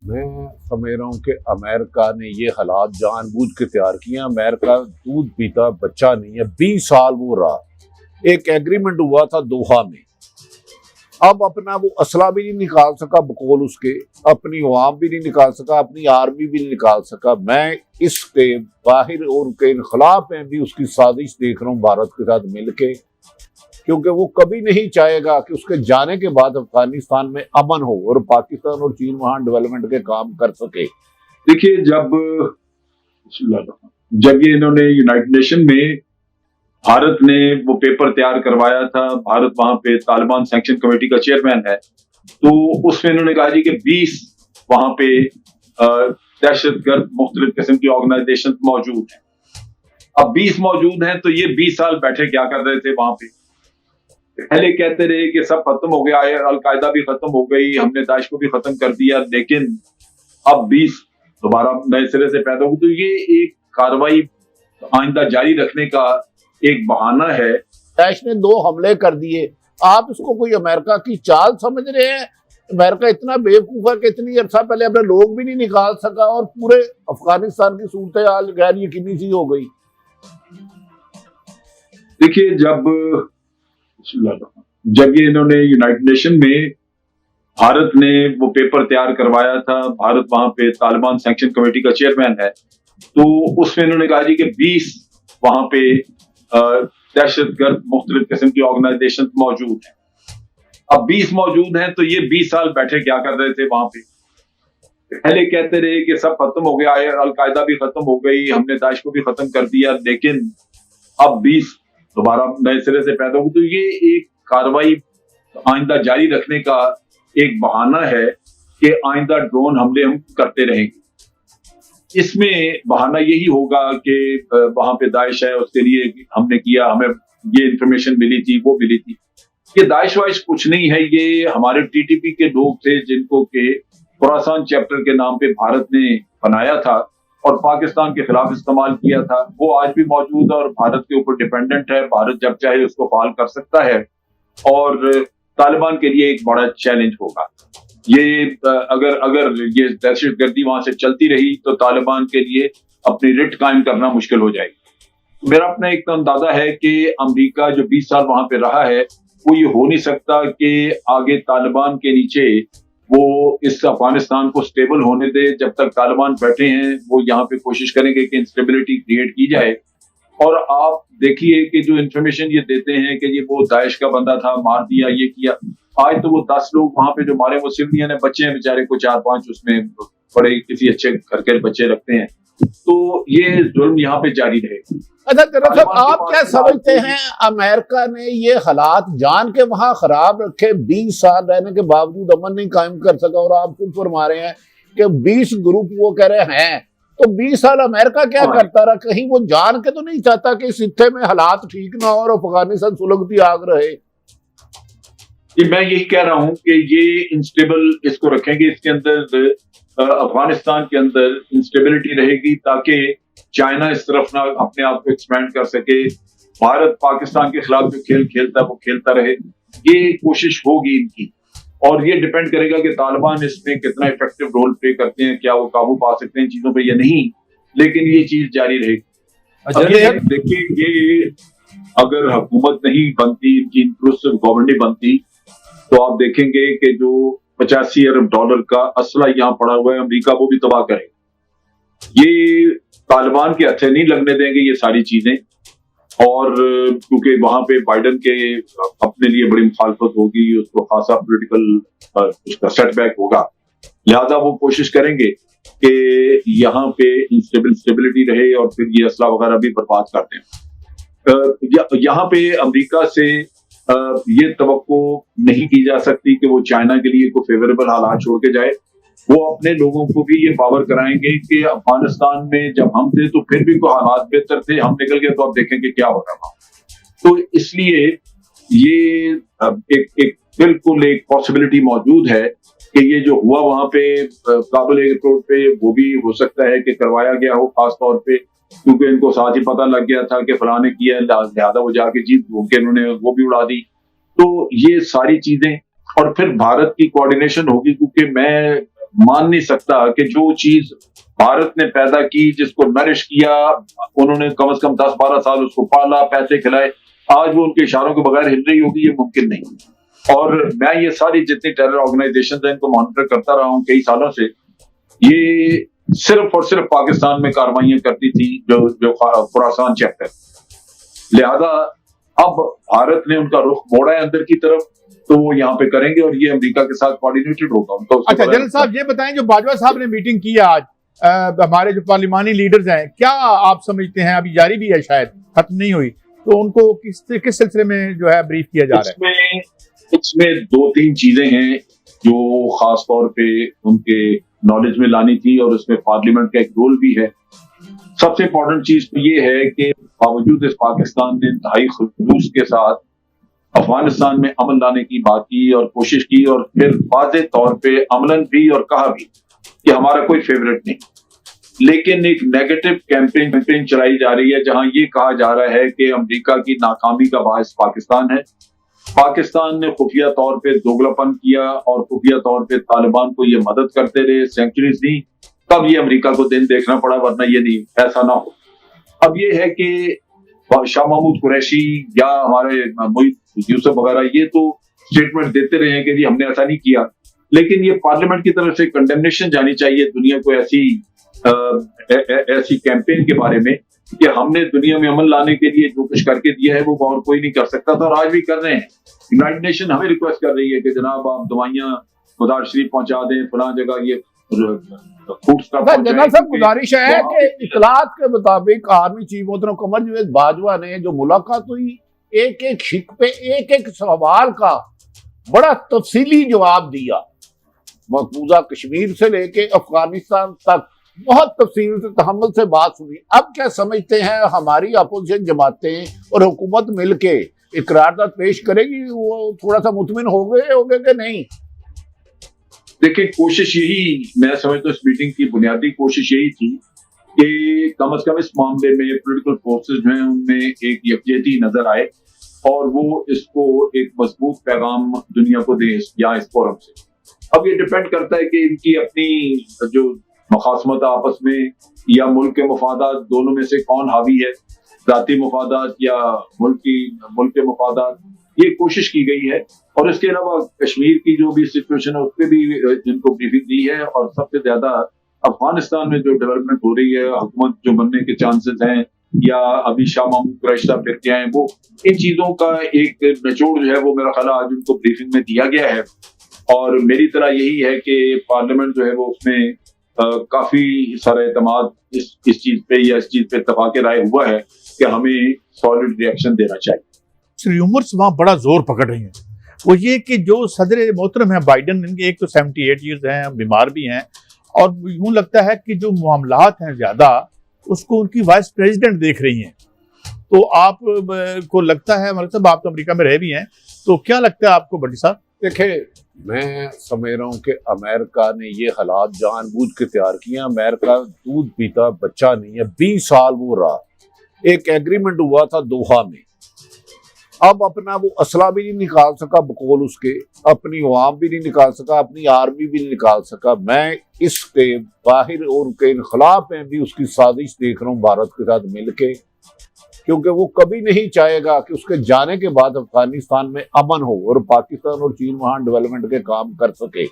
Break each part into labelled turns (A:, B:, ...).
A: मैं समझ रहा हूँ कि अमेरिका ने ये हालात जानबूझ के तैयार किए हैं। अमेरिका दूध पीता बच्चा नहीं है, 20 साल वो रहा। एक एग्रीमेंट हुआ था दोहा में, अब अपना वो असला भी नहीं निकाल सका बकौल उसके, अपनी अवाम भी नहीं निकाल सका, अपनी आर्मी भी नहीं निकाल सका। मैं इसके बाहर और उनके खिलाफ में भी उसकी साजिश देख रहा हूँ भारत के साथ मिलके, क्योंकि वो कभी नहीं चाहेगा कि उसके जाने के बाद अफगानिस्तान में अमन हो और पाकिस्तान और चीन वहां डेवलपमेंट के काम कर सके।
B: देखिए, जब ये इन्होंने यूनाइटेड नेशन में भारत ने वो पेपर तैयार करवाया था, भारत वहां पे तालिबान सैंक्शन कमेटी का चेयरमैन है, तो उसमें इन्होंने कहा जी कि 20 वहां पे दहशतगर्द मुख्तलिफ किस्म की ऑर्गेनाइजेशन मौजूद हैं। अब 20 मौजूद हैं, तो ये 20 साल बैठे क्या कर रहे थे वहां पे? पहले कहते रहे कि सब खत्म हो गया है, अलकायदा भी खत्म हो गई, हमने दाइश को भी खत्म कर दिया, लेकिन अब 20 दोबारा नए सिरे से पैदा हुई। तो ये एक कार्रवाई आइंदा जारी रखने का एक बहाना है।
A: दाइश ने 2 हमले कर दिए, आप इसको कोई अमेरिका की चाल समझ रहे हैं? अमेरिका इतना बेवकूफ है कि इतनी अर्सा पहले अपने लोग भी नहीं निकाल सका और पूरे अफगानिस्तान की सूरत हाल गैर यकीनी सी हो गई।
B: देखिए, जब ये इन्होंने यूनाइटेड नेशन में भारत ने वो पेपर तैयार करवाया था, भारत वहां पे तालिबान सैंक्शन कमेटी का चेयरमैन है, तो उसमें इन्होंने कहा जी कि 20 वहां पे दहशतगर्द मुख्तलिफ किस्म की ऑर्गेनाइजेशन मौजूद हैं। अब 20 मौजूद हैं, तो ये 20 साल बैठे क्या कर रहे थे वहां पे? पहले कहते रहे कि सब खत्म हो गया है, अलकायदा भी खत्म हो गई, हमने दाइश को भी खत्म कर दिया, लेकिन अब 20 दोबारा नए सिरे से पैदा हुई। तो ये एक कार्रवाई आइंदा जारी रखने का एक बहाना है कि आइंदा ड्रोन हमले हम करते रहेंगे। इसमें बहाना यही होगा कि वहां पे दाइश है, उसके लिए हमने किया, हमें ये इंफॉर्मेशन मिली थी, वो मिली थी। ये दाइश वाइश कुछ नहीं है, ये हमारे टीटीपी के लोग थे जिनको के खुरासान चैप्टर के नाम पे भारत ने बनाया था और पाकिस्तान के खिलाफ इस्तेमाल किया था। वो आज भी मौजूद है और भारत के ऊपर डिपेंडेंट है। भारत जब चाहे उसको फाल कर सकता है और तालिबान के लिए एक बड़ा चैलेंज होगा ये। अगर अगर ये दहशतगर्दी वहां से चलती रही तो तालिबान के लिए अपनी रिट कायम करना मुश्किल हो जाएगी। मेरा अपना एक अंदाजा है कि अमेरिका जो 20 साल वहां पे रहा है, वो ये हो नहीं सकता कि आगे तालिबान के नीचे वो इस अफगानिस्तान को स्टेबल होने दे। जब तक तालिबान बैठे हैं, वो यहाँ पे कोशिश करेंगे कि इंस्टेबिलिटी क्रिएट की जाए। और आप देखिए कि जो इंफॉर्मेशन ये देते हैं कि ये वो दाइश का बंदा था, मार दिया, ये किया। आज तो वो 10 लोग वहां पे जो मारे वो सिविलियन है, बच्चे हैं बेचारे को 4-5 उसमें बड़े किसी अच्छे घर के बच्चे रखते हैं। तो ये जुल्म यहाँ पे जारी रहेगा।
A: अच्छा जरा साहब, आप क्या समझते हैं अमेरिका ने ये हालात जान के वहां खराब रखे? 20 साल रहने के बावजूद अमन नहीं कायम कर सका और आप खुद फरमा रहे हैं कि 20 ग्रुप वो कह रहे हैं, तो 20 साल अमेरिका क्या करता रहा? कहीं वो जान के तो नहीं चाहता कि इस हिस्से में हालात ठीक ना हो और अफगानिस्तान सुलगती आग रहे?
B: मैं यही कह रहा हूं कि ये इंस्टेबल इसको रखेंगे, इसके अंदर अफगानिस्तान के अंदर इंस्टेबिलिटी रहेगी ताकि चाइना इस तरफ ना अपने आप को एक्सपैंड कर सके। भारत पाकिस्तान के खिलाफ जो खेल खेलता है वो खेलता रहे, ये कोशिश होगी इनकी। और ये डिपेंड करेगा कि तालिबान इसमें कितना इफेक्टिव रोल प्ले करते हैं, क्या वो काबू पा सकते हैं चीजों पे या नहीं, लेकिन ये चीज जारी रहेगी। अब ये देखिए, ये अगर हुकूमत नहीं बनती, इनकी इंक्लूसिव गवर्नमेंट नहीं बनती, तो आप देखेंगे कि जो 85 अरब डॉलर का असला यहाँ पड़ा हुआ है, अमेरिका वो भी तबाह करेगा। ये तालिबान के हथे नहीं लगने देंगे ये सारी चीजें। और क्योंकि वहां पे बाइडन के अपने लिए बड़ी मुखालफत होगी, उसको खासा पॉलिटिकल उसका सेटबैक होगा, लिहाजा वो कोशिश करेंगे कि यहाँ पे स्टेबिलिटी रहे और फिर ये असला वगैरह भी बर्बाद कर दें। यहाँ पे अमेरिका से ये तवक्को नहीं की जा सकती कि वो चाइना के लिए कोई फेवरेबल हालात छोड़ के जाए। वो अपने लोगों को भी ये पावर कराएंगे कि अफगानिस्तान में जब हम थे तो फिर भी कोई हालात बेहतर थे, हम निकल गए तो अब देखेंगे क्या हो रहा। तो इसलिए ये एक बिल्कुल एक पॉसिबिलिटी मौजूद है कि ये जो हुआ वहां पे काबुल एयरपोर्ट पे, वो भी हो सकता है कि करवाया गया हो, खास तौर पे क्योंकि इनको साथ ही पता लग गया था कि फलाने किया, लिहाजा वो जाके जीत के उन्होंने वो भी उड़ा दी। तो ये सारी चीजें और फिर भारत की कोऑर्डिनेशन होगी, क्योंकि मैं मान नहीं सकता कि जो चीज भारत ने पैदा की, जिसको नरिश किया, उन्होंने कम से कम 10-12 साल उसको पाला, पैसे खिलाए, आज वो उनके इशारों के बगैर हिल रही होगी, ये मुमकिन नहीं। और मैं ये सारी जितनी टेरर ऑर्गेनाइजेशन है इनको मॉनिटर करता रहा हूं कई सालों से। ये सिर्फ और सिर्फ पाकिस्तान में कार्रवाइयां करती थी, जो खुरासान चैप्टर। लिहाजा अब भारत ने उनका रुख मोड़ा है अंदर की तरफ, तो वो यहाँ पे करेंगे और ये अमेरिका के साथ कोऑर्डिनेटेड होगा उनका।
C: अच्छा जनरल साहब, ये बताएं, जो बाजवा साहब ने मीटिंग की आज, हमारे जो पार्लिमानी लीडर्स हैं, क्या आप समझते हैं, अभी जारी भी है, शायद खत्म नहीं हुई, तो उनको किस सिलसिले में जो है ब्रीफ किया जा रहा है?
B: इसमें 2-3 चीजें हैं जो खास तौर पे उनके नॉलेज में लानी थी, और उसमें पार्लियामेंट का एक रोल भी है। सबसे इम्पोर्टेंट चीज तो ये है कि बावजूद इस पाकिस्तान ने इंतहाई खलूस के साथ अफगानिस्तान में अमन लाने की बात की और कोशिश की, और फिर वाज़ेह तौर पे अमलन भी और कहा भी कि हमारा कोई फेवरेट नहीं, लेकिन एक नेगेटिव कैंपेन चलाई जा रही है जहां ये कहा जा रहा है कि अमेरिका की नाकामी का बायस पाकिस्तान है। पाकिस्तान ने खुफिया तौर पे दोगलापन किया और खुफिया तौर पे तालिबान को ये मदद करते रहे, सेंचुरीज दी, तब ये अमेरिका को दिन देखना पड़ा, वरना ये नहीं, ऐसा ना हो। अब ये है कि शाह महमूद कुरैशी या हमारे मोहित यूसुफ वगैरह ये तो स्टेटमेंट देते रहे हैं कि जी हमने ऐसा नहीं किया, लेकिन ये पार्लियामेंट की तरफ से कंडेमनेशन जानी चाहिए दुनिया को ऐसी कैंपेन के बारे में कि हमने दुनिया में अमन लाने के लिए जो कुछ करके दिया है वो और कोई नहीं कर सकता था, और आज भी कर रहे हैं। यूनाइटेड नेशन हमें रिक्वेस्ट कर रही है कि जनाब आप दवाइयां मदार शरीफ पहुंचा दें, फलां जगह ये
C: जनरल साहब, गुजारिश है कि इतलात के मुताबिक आर्मी चीफ मोहतरम कमर जावेद बाजवा ने जो मुलाकात हुई, एक एक शिक पे एक एक सवाल का बड़ा तफसीली जवाब दिया। मकबूजा कश्मीर से लेके अफगानिस्तान तक बहुत तफसील से तहम्मुल से बात सुनी। अब क्या समझते हैं, हमारी अपोजिशन जमातें और हुकूमत मिलके इकरारदाद पेश करेगी, वो थोड़ा सा मुतमिन हो गए कि नहीं?
B: देखिए, कोशिश यही, मैं समझता हूँ इस मीटिंग की बुनियादी कोशिश यही थी कि कम से कम इस मामले में पॉलिटिकल फोर्सेस जो हैं उनमें एक यकजहती नजर आए और वो इसको एक मजबूत पैगाम दुनिया को दे या इस फोरम से। अब ये डिपेंड करता है कि इनकी अपनी जो मुखासमत आपस में या मुल्क के मफादात, दोनों में से कौन हावी है, जाती मफादात या मुल्क के मफादात, ये कोशिश की गई है। और इसके अलावा कश्मीर की जो भी सिचुएशन है उस पर भी जिनको ब्रीफिंग दी है, और सबसे ज्यादा अफगानिस्तान में जो डेवलपमेंट हो रही है, हुकूमत जो बनने के चांसेस हैं, या अभी शाह महमूद कुरैशी साहब फिर क्या है, वो इन चीजों का एक निचोड़ जो है वो मेरा ख्याल आज उनको ब्रीफिंग में दिया गया है। और मेरी तरह यही है कि पार्लियामेंट जो है वो उसमें काफी सारा एतमाद इस चीज पे या इस चीज पे इत्तेफाक राय हुआ है कि हमें सॉलिड रिएक्शन देना चाहिए।
C: र्यूमर्स वहाँ बड़ा जोर पकड़ रही हैं, वो ये कि जो सदर मोहतरम है बाइडन, इनके एक तो 78 ईयर्स हैं, बीमार भी हैं, और यूं लगता है कि जो मामलात हैं ज्यादा उसको उनकी वाइस प्रेसिडेंट देख रही हैं। तो आप को लगता है, मतलब आप तो अमेरिका में रह भी हैं, तो क्या लगता है आपको भट्टी साहब?
A: देखिए, मैं समझ रहा हूँ कि अमेरिका ने ये हालात जानबूझ के तैयार किए। अमेरिका दूध पीता बच्चा नहीं है, 20 साल वो रहा। एक एग्रीमेंट हुआ था दोहा में, अब अपना वो असला भी नहीं निकाल सका बकौल उसके, अपनी अवाम भी नहीं निकाल सका, अपनी आर्मी भी नहीं निकाल सका। मैं इसके बाहर और उनके इनखिलाफ में भी उसकी साजिश देख रहा हूँ भारत के साथ मिलके, क्योंकि वो कभी नहीं चाहेगा कि उसके जाने के बाद अफगानिस्तान में अमन हो और पाकिस्तान और चीन वहां डेवलपमेंट के काम कर सके।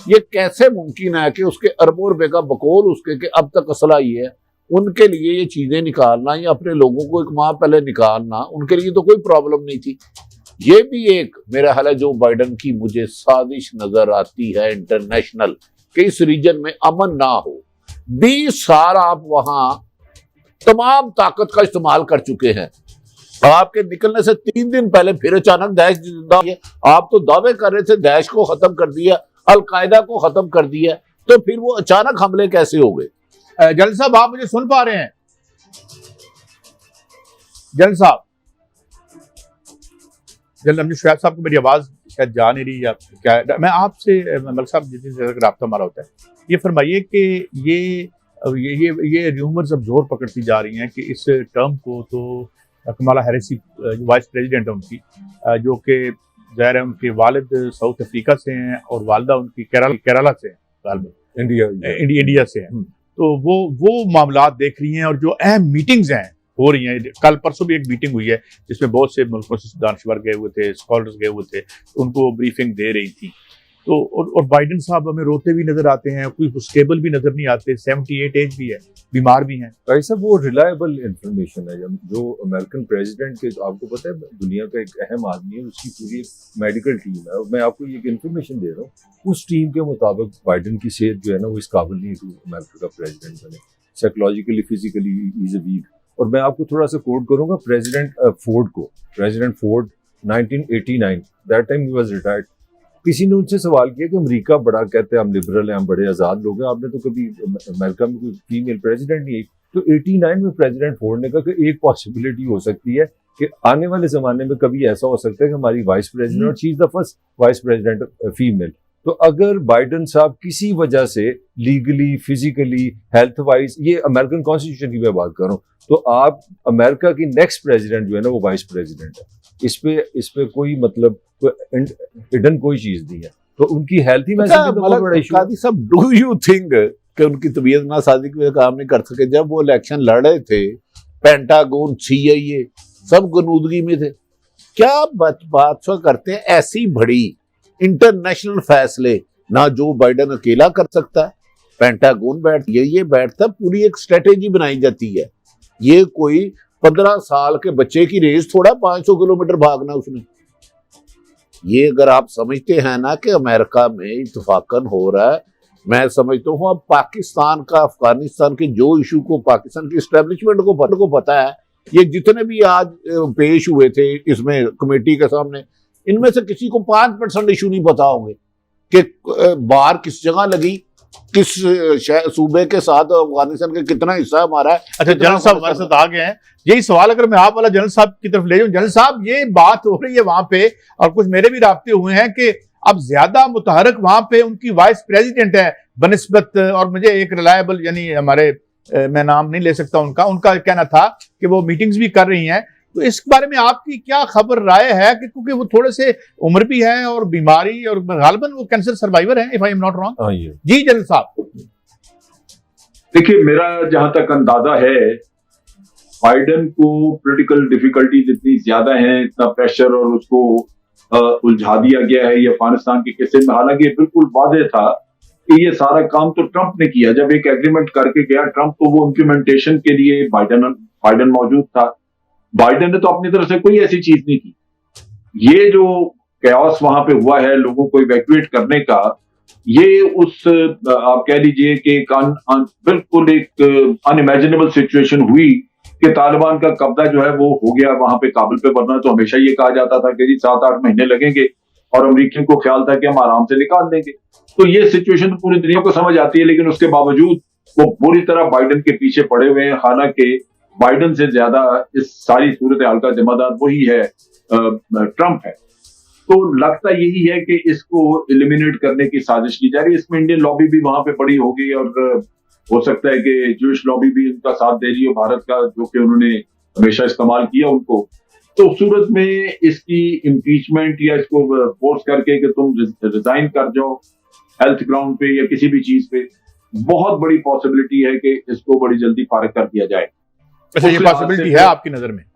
A: ये कैसे मुमकिन है कि उसके अरबों रुपए का बकौल उसके कि अब तक असला ही है, उनके लिए ये चीजें निकालना या अपने लोगों को एक माह पहले निकालना, उनके लिए तो कोई प्रॉब्लम नहीं थी। ये भी एक मेरा ख्याल है जो बाइडन की मुझे साजिश नजर आती है इंटरनेशनल, कि इस रीजन में अमन ना हो। 20 साल आप वहां तमाम ताकत का इस्तेमाल कर चुके हैं, आपके निकलने से 3 दिन पहले फिर अचानक दैश जिंदा है। आप तो दावे कर रहे थे दैश को खत्म कर दिया, अलकायदा को खत्म कर दिया, तो फिर वो अचानक हमले कैसे हो गए?
C: जनरल साहब, आप मुझे सुन पा रहे हैं? जनरल साहब, जनरल शुएब साहब को मेरी आवाज शायद जा नहीं रही या क्या है? मैं आपसे मलिक साहब जितनी रब्ता हमारा होता है, ये फरमाइए कि ये र्यूमर्स अब जोर पकड़ती जा रही हैं कि इस टर्म को तो कमला हैरिस वाइस प्रेसिडेंट है उनकी, जो कि ज़ाहिर है उनके वालिद साउथ अफ्रीका से हैं और वालदा उनकी केरला से हैं।
D: इंडिया से हैं। तो वो मामलात देख रही हैं, और जो अहम मीटिंग्स हैं हो रही हैं। कल परसों भी एक मीटिंग हुई है जिसमें बहुत से मुल्कों से दानश्वर गए हुए थे, स्कॉलर्स गए हुए थे, उनको ब्रीफिंग दे रही थी। तो और बाइडन साहब हमें रोते भी नजर आते हैं, कोई स्टेबल भी नजर नहीं आते, 78 एज भी है, बीमार भी हैं।
E: भाई साहब वो रिलायबल इंफॉर्मेशन है। जो अमेरिकन प्रेसिडेंट के, आपको पता है दुनिया का एक अहम आदमी है, उसकी पूरी मेडिकल टीम है, और मैं आपको एक इन्फॉर्मेशन दे रहा हूँ, उस टीम के मुताबिक बाइडन की सेहत जो है ना वो इस काबिल नहीं थी अमेरिका का प्रेसिडेंट बने। Psychologically, physically is a weak. और मैं आपको थोड़ा सा कोट करूंगा प्रेसिडेंट फोर्ड 1989 दैट टाइम ही वाज रिटायर्ड। किसी ने उनसे सवाल किया कि अमेरिका बड़ा, कहते हैं हम लिबरल हैं, हम बड़े आज़ाद लोग हैं, आपने तो कभी अमेरिका में कोई फीमेल प्रेसिडेंट नहीं है। तो 89 में प्रेसिडेंट फोर्ड ने कहा कि एक पॉसिबिलिटी हो सकती है कि आने वाले ज़माने में कभी ऐसा हो सकता है कि हमारी वाइस प्रेसिडेंट, और she is the first vice president female. तो अगर बाइडन साहब किसी वजह से लीगली, फिजिकली, हेल्थ वाइज, ये अमेरिकन कॉन्स्टिट्यूशन की मैं बात कर रहा हूँ, तो आप अमेरिका की नेक्स्ट प्रेसिडेंट जो है ना वो वाइस प्रेसिडेंट है। इस पे कोई मतलब हिडन कोई चीज नहीं है। तो उनकी हेल्थ ही में बहुत बड़ा इशू है।
C: सब डू यू थिंक कि उनकी तबीयत नासाजी की वजह काम नहीं कर सके? जब वो इलेक्शन लड़ रहे थे, पेंटागन, CIA सब गनूदगी में थे। क्या बात करते हैं? ऐसी बड़ी इंटरनेशनल फैसले ना जो बाइडन अकेला कर सकता है, पेंटागन ये बैठता, पूरी एक स्ट्रेटेजी बनाई जाती है। ये कोई 15 साल के बच्चे की रेस थोड़ा 500 किलोमीटर भागना उसने। ये अगर आप समझते हैं ना कि अमेरिका में इत्तफाकन हो रहा है, मैं समझता हूँ अब पाकिस्तान का, अफगानिस्तान के जो इशू को पाकिस्तान की एस्टेब्लिशमेंट को पता है। ये जितने भी आज पेश हुए थे इसमें कमेटी के सामने, इनमें से किसी को 5% इशू नहीं पता होंगे कि बाहर किस जगह लगी, किस सूबे के साथ, अफगानिस्तान के कितना हिस्सा हमारा है।
D: अच्छा, जनरल साहब हमारे साथ आ गए हैं। यही सवाल अगर मैं आप वाला जनरल साहब की तरफ ले जाऊं, जनरल साहब ये बात हो रही है वहां पे, और कुछ मेरे भी राब्ते हुए हैं कि अब ज्यादा मुतहरक वहां पे उनकी वाइस प्रेसिडेंट है बनिस्बत, और मुझे एक रिलायबल, यानी हमारे मैं नाम नहीं ले सकता उनका कहना था कि वो मीटिंग्स भी कर रही हैं। तो इस बारे में आपकी क्या खबर राय है? कि क्योंकि वो थोड़े से उम्र भी है और बीमारी, और गालिबन वो कैंसर सर्वाइवर है, if I am not wrong. जी जनरल साहब।
B: देखिए, मेरा जहां तक अंदाजा है, बाइडन को पॉलिटिकल डिफिकल्टीज इतनी ज्यादा है, इतना प्रेशर, और उसको उलझा दिया गया है ये अफगानिस्तान के किस्से में। हालांकि बिल्कुल वाज़ेह था कि ये सारा काम तो ट्रंप ने किया। जब एक एग्रीमेंट करके गया ट्रंप, तो वो इम्प्लीमेंटेशन के लिए बाइडन मौजूद था। बाइडन ने तो अपनी तरफ से कोई ऐसी चीज नहीं की। ये जो कैओस वहां पे हुआ है लोगों को इवैक्यूएट करने का, ये उस आप कह लीजिए कि बिल्कुल एक अनइमेजिनेबल सिचुएशन हुई कि तालिबान का कब्जा जो है वो हो गया वहां पे काबुल पे। वरना तो हमेशा ये कहा जाता था कि जी 7-8 महीने लगेंगे, और अमेरिकियों को ख्याल था कि हम आराम से निकाल देंगे। तो ये सिचुएशन पूरी दुनिया को समझ आती है, लेकिन उसके बावजूद वो पूरी तरह बाइडन के पीछे पड़े हुए हैं। हालांकि बाइडन से ज्यादा इस सारी सूरत हाल का जिम्मेदार वही है, ट्रंप है। तो लगता यही है कि इसको एलिमिनेट करने की साजिश की जा रही है। इसमें इंडियन लॉबी भी वहां पे बड़ी होगी, और हो सकता है कि ज्यूइश लॉबी भी उनका साथ दे रही हो, भारत का, जो कि उन्होंने हमेशा इस्तेमाल किया उनको। तो सूरत में इसकी इम्पीचमेंट या इसको फोर्स करके कि तुम रिजाइन कर जाओ हेल्थ ग्राउंड पे या किसी भी चीज पे, बहुत बड़ी पॉसिबिलिटी है कि इसको बड़ी जल्दी फारिग कर दिया जाए।
D: अच्छा, ये पॉसिबिलिटी है आपकी नजर में?